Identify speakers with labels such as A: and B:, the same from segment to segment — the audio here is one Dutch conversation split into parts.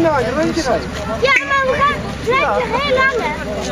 A: maar naar de rondje rijden.
B: Ja, maar we gaan lekker heel lang, hè.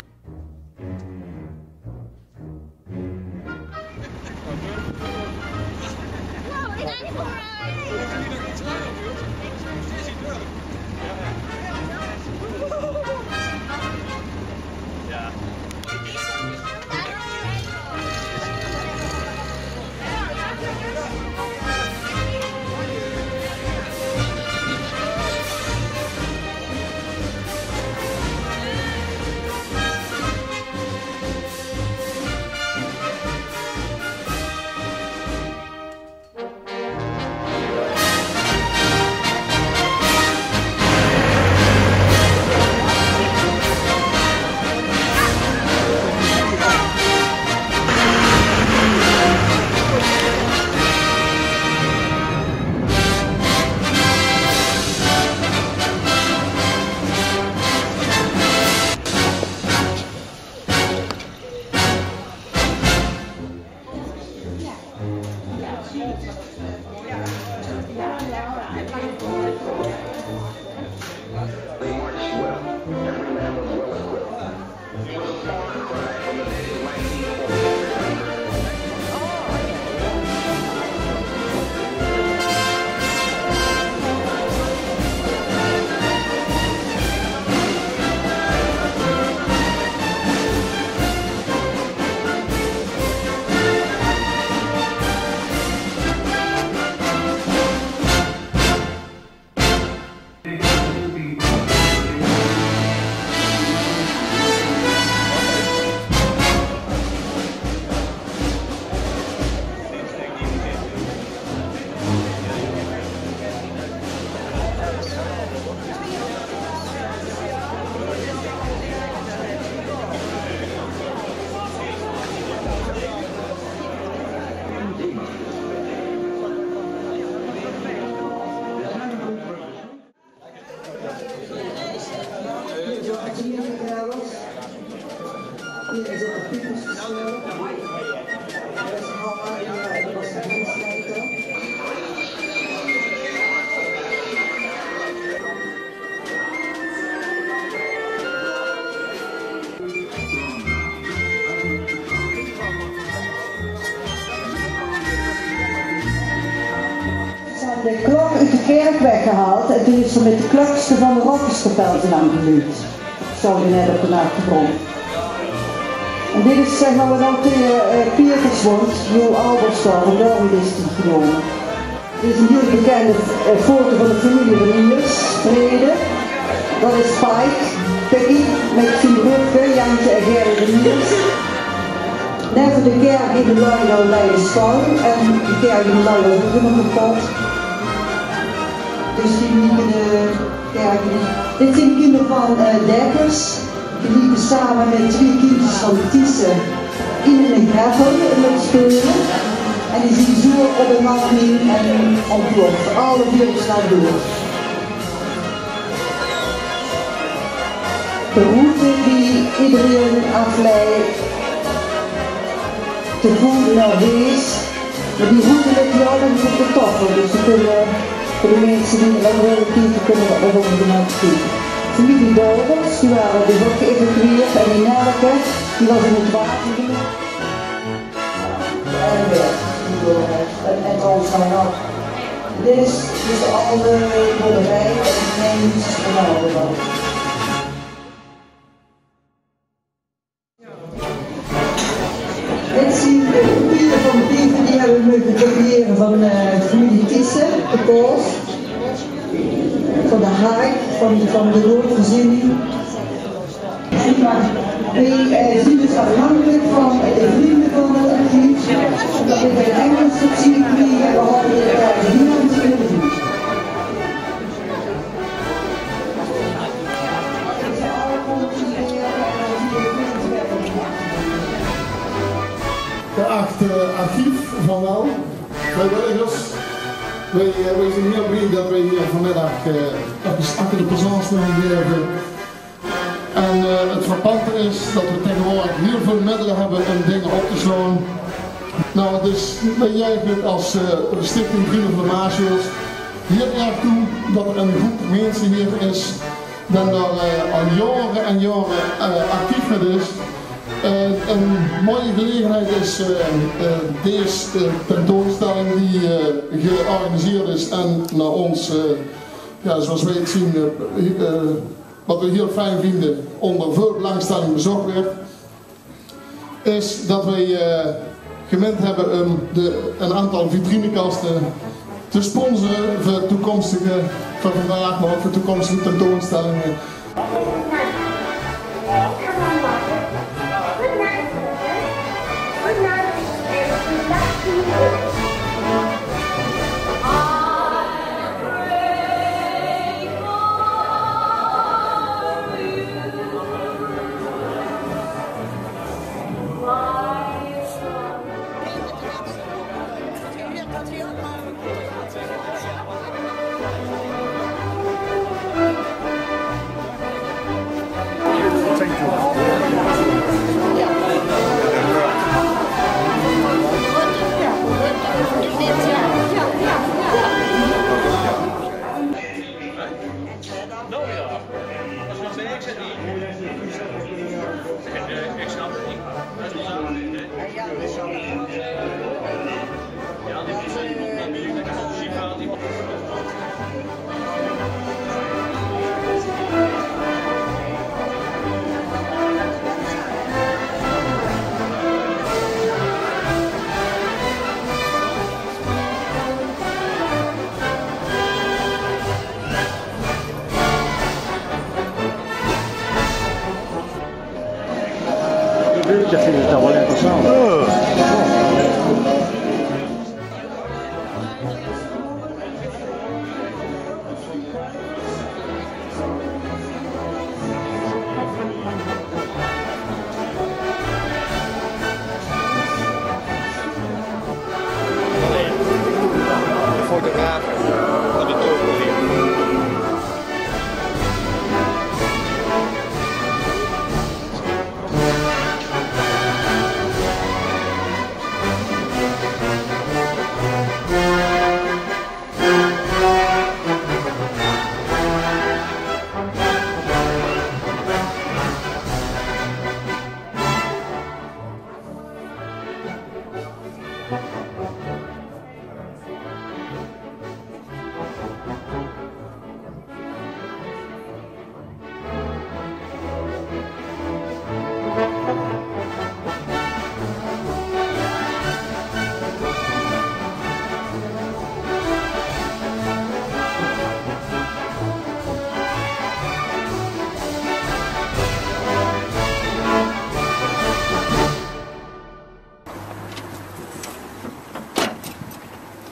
C: De klok uit de kerk weggehaald en toen is er met de kloksten van de Rokkerskapel aan geluid. Zo net op de achtergrond. En dit is zeg maar wat ook de Pieterswond, Joel Alberstorm, en daarom is die genomen. Dit is een heel bekende foto van de familie Reniers, Vrede. Dat is Spike, Peggy, met zijn broertje, Jantje en Gerry Reniers. Net voor de kerk in de Luido Leidenschouw en de kerk in de Luido is ook nog kapot. Dus die moeten de kerk in. Dit zijn kinderen van Dekkers. Die liepen samen met 2 kindjes van Thyssen in een gravel met spelen. En die zien zo op een man heen en ontploft. Alle 4 snel door. De route die iedereen afleidt te voet naar Wees. Maar die route ligt wel nog op de toppen. Dus ze kunnen, voor de mensen die wat willen kiezen, kunnen we ook de mensen kiezen. Familie Dolbers, die waren dus ook geëvacueerd en die Nelke, die was in het water. En weg, die doorreis. En trouwens zijn ook. Dit is dus al de boerderij en de gemeentes van Nederland. Dit zien de papieren van de brieven die hebben we moeten copiëren van de familie Thyssen, de Pols, van de Haak, van de Roodvoorziening. We zien dus afhankelijk van de vrienden van het archief, dat we bij Engels zien die we hadden niemand kunnen zien.
D: Geachte archief van wel, vrijwilligers, wij zijn heel blij dat wij hier vanmiddag achter de persoonsstelling werken. En het frappante is dat we tegenwoordig heel veel middelen hebben om dingen op te slaan. Nou, dus wij juichen als Stichting Vrienden van de Maasjoels hier erg toe dat er een groep mensen hier is die er al jaren en jaren actief met is. Een mooie gelegenheid is deze tentoonstelling die georganiseerd is en naar ons, ja, zoals wij het zien, wat we heel fijn vinden, onder veel belangstelling bezocht werd, is dat wij gemeend hebben om een aantal vitrinekasten te sponsoren voor toekomstige, voor vandaag, maar ook voor toekomstige tentoonstellingen.
A: Ya se está volviendo pasado.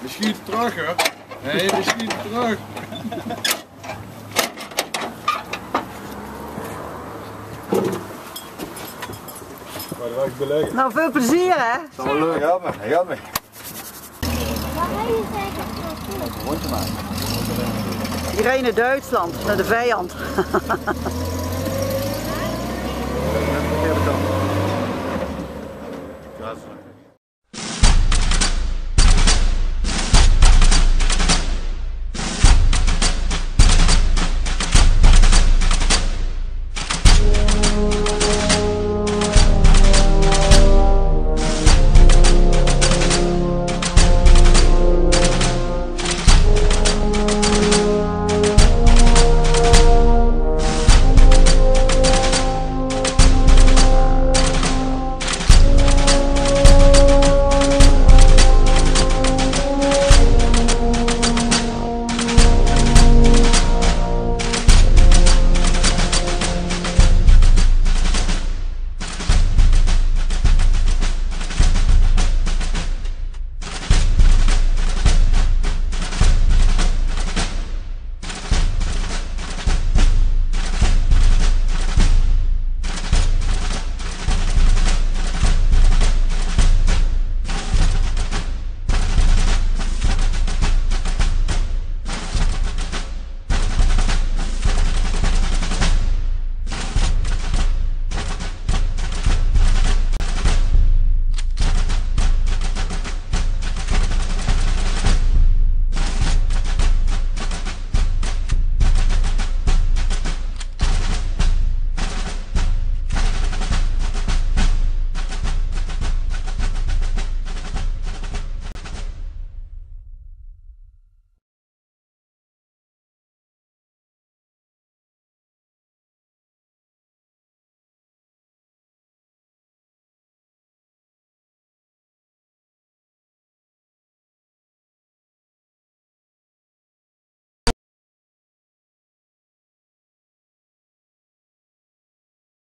E: We schieten terug, hè? Nee, we schieten terug.
C: Nou, veel plezier, hè?
E: Dat is wel leuk. Ga maar, ga maar.
B: Waar ga je zeker?
C: Iedereen naar Duitsland, naar de vijand.